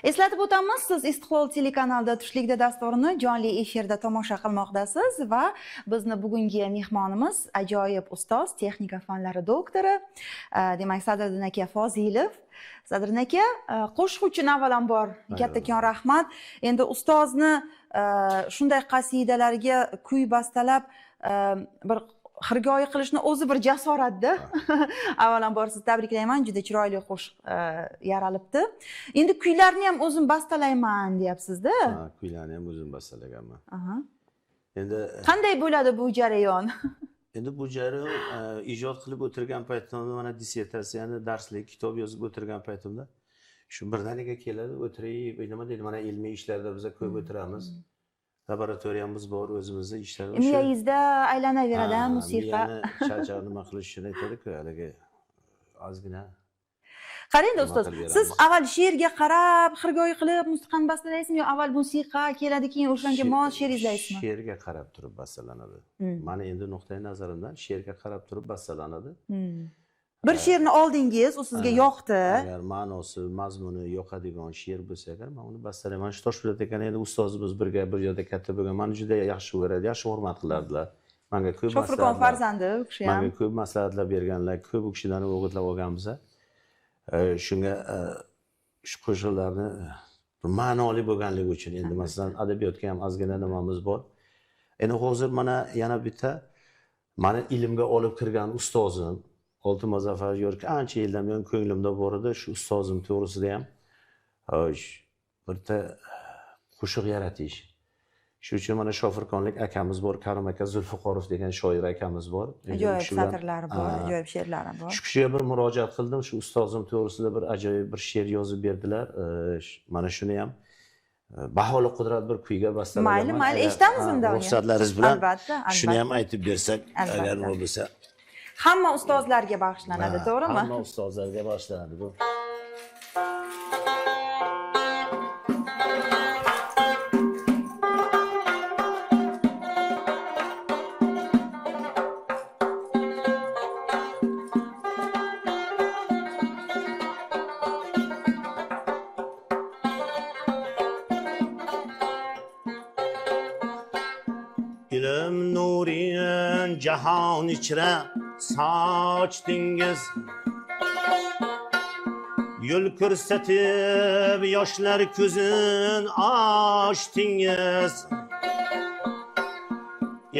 Eslatib o'tamiz, siz Istiqlol telekanalida Tushlikda dasturini jonli efirda tomosha qilmoqdasiz va bizni bugungi mehmonimiz ajoyib ustoz, texnika fanlari doktori, demak Sadriddin aka Fozilov. Sadriddin aka, qo'shiq uchun avvalambor kattakon rahmat. Endi ustozni shunday qasidalarga kuy bastalab bir xirgoyi qilishni o'zi bir jasoratda. Avvalambor sizni tabriklayman, juda chiroyli qo'shiq yaralibdi. Endi kuylarni ham o'zim bastalayman deyapsiz-da. Ha, kuylarni ham o'zim bastalaganman. Endi qanday bo'ladi bu jarayon? Endi bu jarayon ijod qilib o'tirgan paytimda, mana dissertatsiyani, darslik kitob yozib o'tirgan paytimda shu birdaniga keladi, o'tirib, nima deydi, mana ilmiy ishlarda biz ko'p o'tiramiz. Laboratoriyamiz bor, o'zimizning ishlarimiz. Miyangizda aylanaveradi musiqa. Charchab nima qilishini aytadi-ku, haligi ozgina. Qarang ustoz, siz avval she'rga qarab, xirgoyi qilib musiqani bastalaysizmi yo avval musiqa keladi, keyin o'shanga mos she'r izlaysizmi? She'rga qarab turib bastalanadi. Mana endi nuqtai nazarimdan she'rga qarab turib bastalanadi. Bir she'rni oldingiz, u sizga yoqdi. Agar ma'nosi, mazmuni yoqadigan she'r bo'lsa agar, men uni bastalayman. Shu Toshpo'lat ekan, endi ustozimiz birga bir joyda katta bo'lgan. Meni juda yaxshi ko'radi, yaxshi hurmat qilardilar. Menga ko'p Shofirkon farzandi u kishi ham. Menga ko'p maslahatlar berganlar, ko'p u kishidan o'g'itlab olganmiz. Shunga shu qo'shiqlarni ma'noli bo'lganligi uchun endi masalan adabiyotga ham ozgina nimamiz bor. Endi hozir mana yana bitta meni ilmga olib kirgan ustozim Oltin Muzaffar York ancha yildan buyon ko'nglimda bor edi. Shu ustozim to'g'risida ham bitta qo'shiq yaratish. Shu uchun mana shofirkonlik akamiz bor, Karim aka Zulfiqorov degan shoir akamiz bor. Ajoyib satrlari bor, ajoyib she'rlari bor. Shu kishiga bir murojaat qildim, shu ustozim to'g'risida bir ajoyib bir she'r yozib berdilar. Mana shuni ham baholi qudrat bir kuyga bastaladim. Mayli, eshitamiz unda. Ruxsatlaringiz bilan albatta. Shuni ham aytib bersak, agar bo'lsa. Hamma ustozlarga bag'ishlanadi, to'g'rimi? Hamma ustozlarga bag'ishlanadi bu. Ilm nurin jahon ichra sochdingiz, yo'l ko'rsatib yoshlar ko'zin ochdingiz.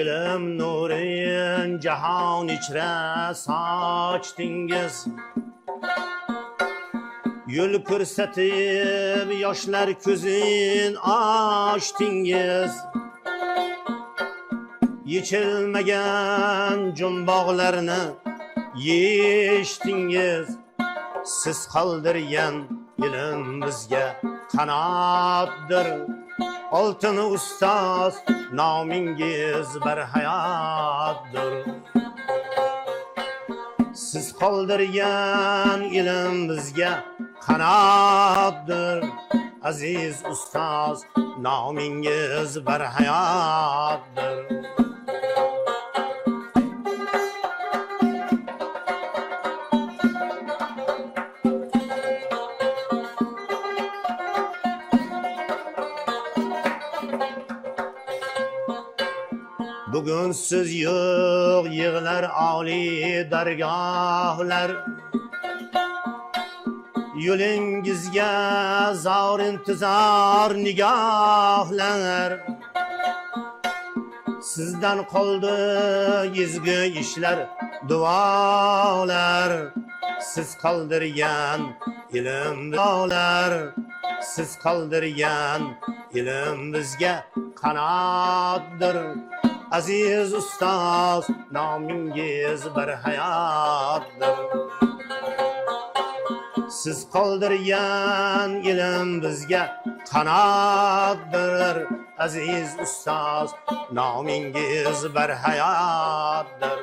Ilm nurin jahon ichra sochdingiz, yo'l ko'rsatib yoshlar ko'zin ochdingiz. Yechilmagan jumboqlarni yechdingiz, siz qoldirgan ilm bizga qanotdir. Oltin ustoz nomingiz bir hayotdir. Siz qoldirgan ilm bizga qanotdir. Aziz ustoz nomingiz bir hayotdir. Bugun siz yo'q yig'lar oliy dargohlar, yo'lingizga zor intizor nigohlar. Sizdan qoldi ezgu ishlar, duolar. Siz qoldirgan ilm duolar, siz qoldirgan ilm bizga qanotdir. Aziz ustoz nomingiz bir hayotdir. Siz qoldirgan ilm bizga qanotdir. Aziz ustoz nomingiz bir hayotdir.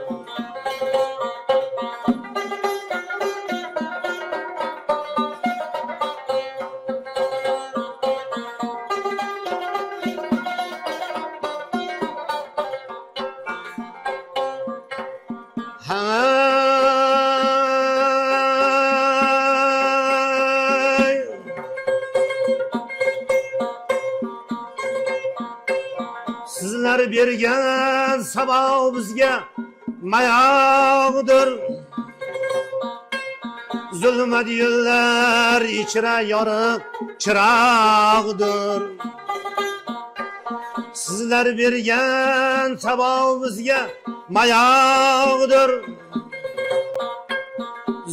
bergan saboq bizga mayoqdir. Zulmat yo'llar ichra yoriq chiroqdir. Sizlar bergan saboq bizga mayoqdir.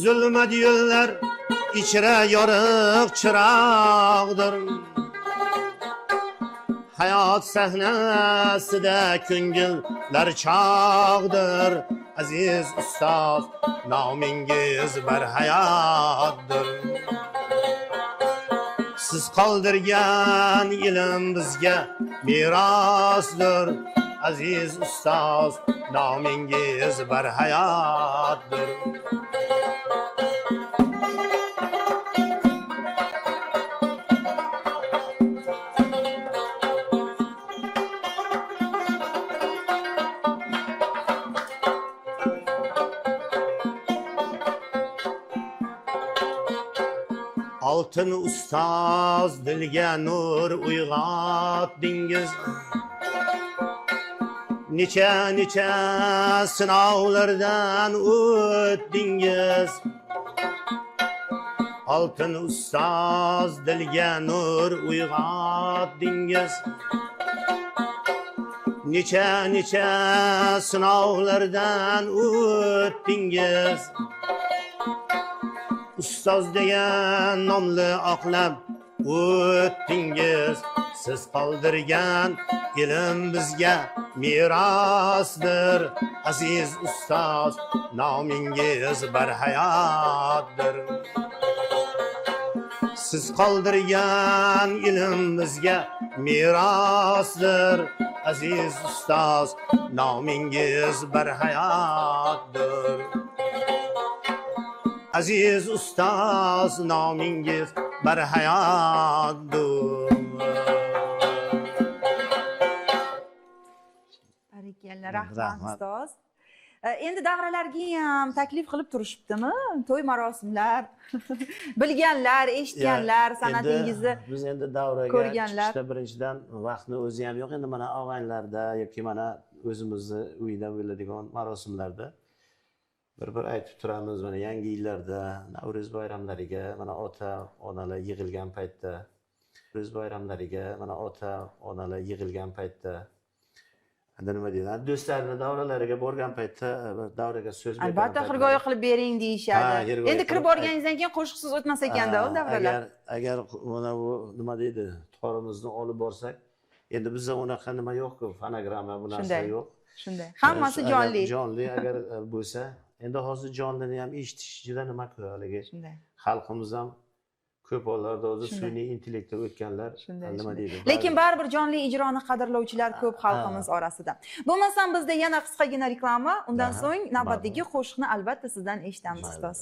Zulmat yo'llar ichra yoriq chiroqdir. Hayot sahnasida ko'ngillar chog'dir. Aziz ustoz, nomingiz barhayotdir. Siz qoldirgan ilm bizga merosdir. Aziz ustoz, nomingiz barhayotdir. Oltin ustoz, dilga nur uyg'otdingiz. Necha sinovlardan o'tdingiz. Oltin ustoz, dilga nur uyg'otdingiz. Necha sinovlardan o'tdingiz. Ustoz degan nomli oqlab o'tdingiz. Siz qoldirgan ilm bizga merosdir. Aziz ustoz, nomingiz barhayotdir. Siz qoldirgan ilm bizga merosdir. Aziz ustoz, nomingiz barhayotdir. Aziz ustoz, nomingiz barhayotdir. Barakallah, rahmat ustoz. Endi davralarga ham taklif qilib turishibdimi? To'y marosimlar, bilganlar, eshitganlar, san'atingizni biz endi davraga ko'rganlar. chiqishda birinchidan vaqtni o'zi ham yo'q. Endi mana og'aynilarda yoki mana o'zimizni uyda bo'ladigan marosimlarda bir aytib turamiz. Mana yangi yillarda, Navro'z bayramlariga, mana ota-onalar yig'ilgan paytda, Navro'z bayramlariga, mana ota-onalar yig'ilgan paytda, nima deydi, do'stlarni davralariga borgan paytda davraga so'z bergan. Albatta, xirgoyi qilib bering deyishadi. Endi kirib borganingizdan keyin qo'shiqsiz o'tmas ekanda u davralar. Agar mana bu nima deydi, tuxorimizni olib borsak, endi bizda unaqa nima yo'q-ku, fonogramma bu narsa yo'q. Shunday. Hammasi jonli. Jonli agar bo'lsa, endi hozir jonlini ham eshitish juda nima-ku, haligi. Shunday. Xalqimiz ham ko'p hollarda o'zi sun'iy intellektga o'tganlar, nima deydi. Lekin baribir jonli ijroni qadrlovchilar ko'p xalqimiz orasida. Bo'lmasam bizda yana qisqagina reklama, undan so'ng navbatdagi qo'shiqni albatta sizdan eshitamiz ustoz.